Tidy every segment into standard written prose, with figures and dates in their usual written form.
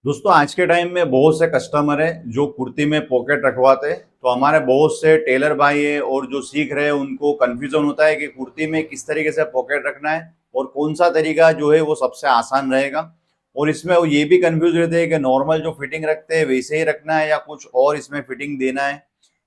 दोस्तों आज के टाइम में बहुत से कस्टमर है जो कुर्ती में पॉकेट रखवाते हैं। तो हमारे बहुत से टेलर भाई है और जो सीख रहे हैं उनको कंफ्यूजन होता है कि कुर्ती में किस तरीके से पॉकेट रखना है और कौन सा तरीका जो है वो सबसे आसान रहेगा। और इसमें वो ये भी कंफ्यूज रहते हैं कि नॉर्मल जो फिटिंग रखते हैं वैसे ही रखना है या कुछ और इसमें फिटिंग देना है।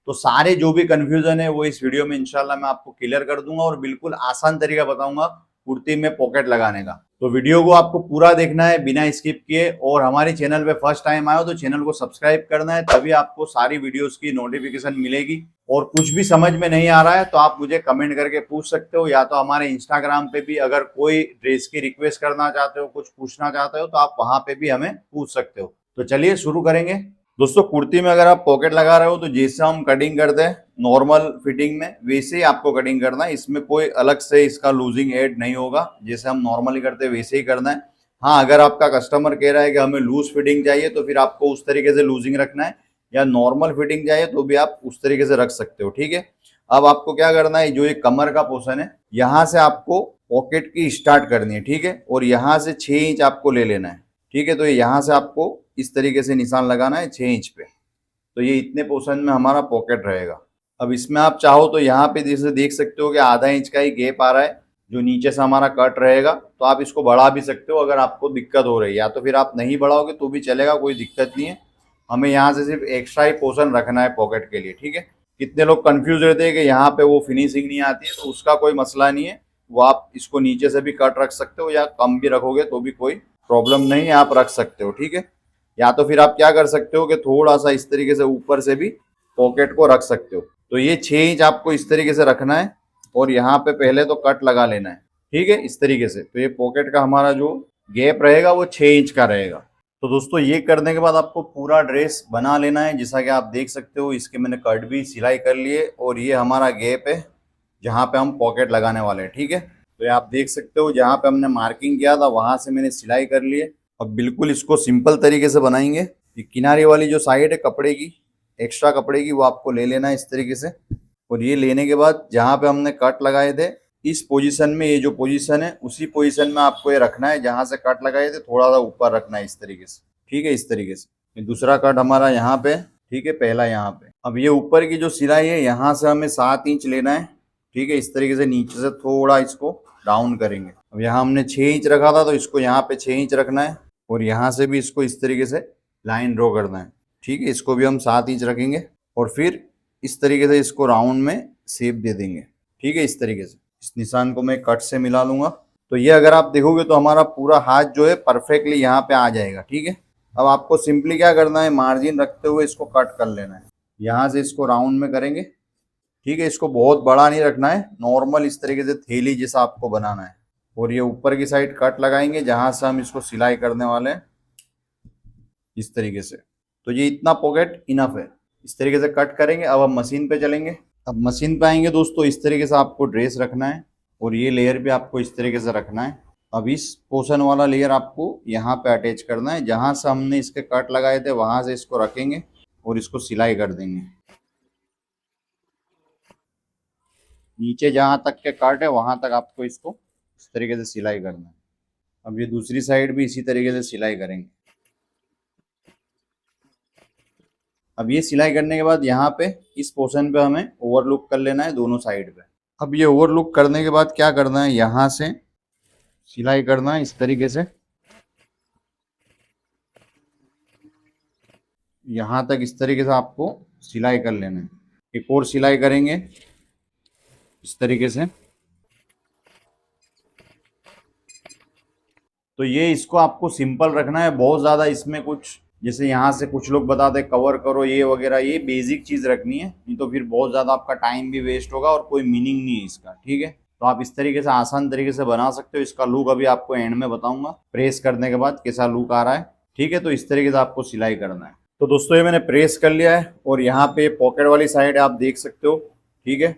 तो सारे जो भी कंफ्यूजन है वो इस वीडियो में इंशाल्लाह मैं आपको क्लियर कर दूंगा और बिल्कुल आसान तरीका बताऊंगा कुर्ती में पॉकेट लगाने का। तो वीडियो को आपको पूरा देखना है बिना स्किप किए, और हमारे चैनल पे फर्स्ट टाइम आए हो तो चैनल को सब्सक्राइब करना है, तभी आपको सारी वीडियोस की नोटिफिकेशन मिलेगी। और कुछ भी समझ में नहीं आ रहा है तो आप मुझे कमेंट करके पूछ सकते हो, या तो हमारे इंस्टाग्राम पे भी अगर कोई ड्रेस की रिक्वेस्ट करना चाहते हो, कुछ पूछना चाहते हो तो आप वहां पे भी हमें पूछ सकते हो। तो चलिए शुरू करेंगे। दोस्तों कुर्ती में अगर आप पॉकेट लगा रहे हो तो जैसे हम कटिंग करते हैं नॉर्मल फिटिंग में वैसे ही आपको कटिंग करना है। इसमें कोई अलग से इसका लूजिंग ऐड नहीं होगा, जैसे हम नॉर्मली करते हैं वैसे ही करना है। हाँ, अगर आपका कस्टमर कह रहा है कि हमें लूज फिटिंग चाहिए तो फिर आपको उस तरीके से लूजिंग रखना है, या नॉर्मल फिटिंग चाहिए तो भी आप उस तरीके से रख सकते हो। ठीक है, अब आपको क्या करना है, जो ये कमर का पोर्शन है यहाँ से आपको पॉकेट की स्टार्ट करनी है। ठीक है, और यहाँ से 6 इंच आपको ले लेना है। ठीक है, तो यहाँ से आपको इस तरीके से निशान लगाना है 6 इंच पे। तो ये इतने पोर्शन में हमारा पॉकेट रहेगा। अब इसमें आप चाहो तो यहाँ पे जैसे देख सकते हो कि आधा इंच का ही गैप आ रहा है जो नीचे से हमारा कट रहेगा, तो आप इसको बढ़ा भी सकते हो अगर आपको दिक्कत हो रही है, या तो फिर आप नहीं बढ़ाओगे तो भी चलेगा, कोई दिक्कत नहीं है। हमें यहाँ से सिर्फ एक्स्ट्रा ही पोर्शन रखना है पॉकेट के लिए। ठीक है, कितने लोग कंफ्यूज रहते हैं कि यहाँ पे वो फिनिशिंग नहीं आती है, तो उसका कोई मसला नहीं है। वो आप इसको नीचे से भी कट रख सकते हो या कम भी रखोगे तो भी कोई प्रॉब्लम नहीं है, आप रख सकते हो। ठीक है, या तो फिर आप क्या कर सकते हो कि थोड़ा सा इस तरीके से ऊपर से भी पॉकेट को रख सकते हो। तो ये 6 इंच आपको इस तरीके से रखना है और यहाँ पे पहले तो कट लगा लेना है। ठीक है, इस तरीके से। तो ये पॉकेट का हमारा जो गैप रहेगा वो 6 इंच का रहेगा। तो दोस्तों ये करने के बाद आपको पूरा ड्रेस बना लेना है। जैसा कि आप देख सकते हो इसके मैंने कट भी सिलाई कर लिए, और ये हमारा गैप है जहाँ पे हम पॉकेट लगाने वाले हैं। ठीक है, तो ये आप देख सकते हो जहाँ पे हमने मार्किंग किया था वहां से मैंने सिलाई कर लिए। अब बिल्कुल इसको सिंपल तरीके से बनाएंगे। ये किनारे वाली जो साइड है कपड़े की, एक्स्ट्रा कपड़े की, वो आपको ले लेना है इस तरीके से। और ये लेने के बाद जहाँ पे हमने कट लगाए थे इस पोजीशन में, ये जो पोजीशन है उसी पोजीशन में आपको ये रखना है जहाँ से कट लगाए थे, थोड़ा सा ऊपर रखना है इस तरीके से। ठीक है, इस तरीके से। दूसरा कट हमारा यहाँ पे, ठीक है, पहला यहाँ पे। अब ये ऊपर की जो सिलाई है यहाँ से हमें 7 इंच लेना है। ठीक है, इस तरीके से नीचे से थोड़ा इसको डाउन करेंगे। अब यहाँ हमने 6 इंच रखा था तो इसको यहाँ पे 6 इंच रखना है, और यहाँ से भी इसको इस तरीके से लाइन ड्रॉ करना है। ठीक है, इसको भी हम 7 इंच रखेंगे और फिर इस तरीके से इसको राउंड में शेप दे देंगे। ठीक है, इस तरीके से। इस निशान को मैं कट से मिला लूंगा। तो ये अगर आप देखोगे तो हमारा पूरा हाथ जो है परफेक्टली यहाँ पे आ जाएगा। ठीक है, अब आपको सिंपली क्या करना है, मार्जिन रखते हुए इसको कट कर लेना है। यहाँ से इसको राउंड में करेंगे। ठीक है, इसको बहुत बड़ा नहीं रखना है, नॉर्मल इस तरीके से थैली जैसा आपको बनाना है। और ये ऊपर की साइड कट लगाएंगे जहां से हम इसको सिलाई करने वाले हैं, इस तरीके से। तो ये इतना पॉकेट इनफ है। इस तरीके से कट करेंगे। अब हम मशीन पे चलेंगे। अब मशीन पे आएंगे दोस्तों, इस तरीके से आपको ड्रेस रखना है और ये लेयर भी आपको इस तरीके से रखना है। अब इस पोर्शन वाला लेयर आपको यहाँ पे अटैच करना है, जहां से हमने इसके कट लगाए थे वहां से इसको रखेंगे और इसको सिलाई कर देंगे। नीचे जहां तक के कट है वहां तक आपको इसको इस तरीके से सिलाई करना है। अब ये दूसरी साइड भी इसी तरीके से सिलाई करेंगे। अब ये सिलाई करने के बाद यहाँ पे इस पोर्शन पे हमें ओवरलुक कर लेना है दोनों साइड पे। अब ये ओवरलुक करने के बाद क्या करना है, यहाँ से सिलाई करना है इस तरीके से, यहाँ तक इस तरीके से आपको सिलाई कर लेना है। एक और सिलाई करेंगे इस तरीके से। तो ये इसको आपको सिंपल रखना है, बहुत ज़्यादा इसमें कुछ, जैसे यहाँ से कुछ लोग बताते हैं कवर करो ये वगैरह, ये बेसिक चीज़ रखनी है, नहीं तो फिर बहुत ज़्यादा आपका टाइम भी वेस्ट होगा और कोई मीनिंग नहीं है इसका। ठीक है, तो आप इस तरीके से आसान तरीके से बना सकते हो। इसका लुक अभी आपको एंड में बताऊंगा प्रेस करने के बाद कैसा लुक आ रहा है। ठीक है, तो इस तरीके से आपको सिलाई करना है। तो दोस्तों ये मैंने प्रेस कर लिया है और यहाँ पे पॉकेट वाली साइड आप देख सकते हो। ठीक है,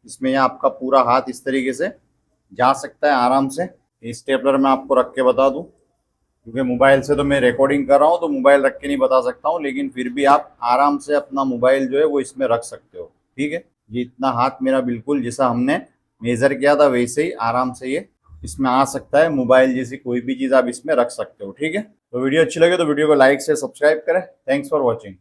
इसमें यहाँ आपका पूरा हाथ इस तरीके से जा सकता है आराम से। स्टेपलर मैं आपको रख के बता दूं, क्योंकि मोबाइल से तो मैं रिकॉर्डिंग कर रहा हूँ तो मोबाइल रख के नहीं बता सकता हूँ, लेकिन फिर भी आप आराम से अपना मोबाइल जो है वो इसमें रख सकते हो। ठीक है, ये इतना हाथ मेरा बिल्कुल जैसा हमने मेजर किया था वैसे ही आराम से ये इसमें आ सकता है, मोबाइल जैसी कोई भी चीज़ आप इसमें रख सकते हो। ठीक है, तो वीडियो अच्छी लगे तो वीडियो को लाइक से सब्सक्राइब करें। Thanks for watching.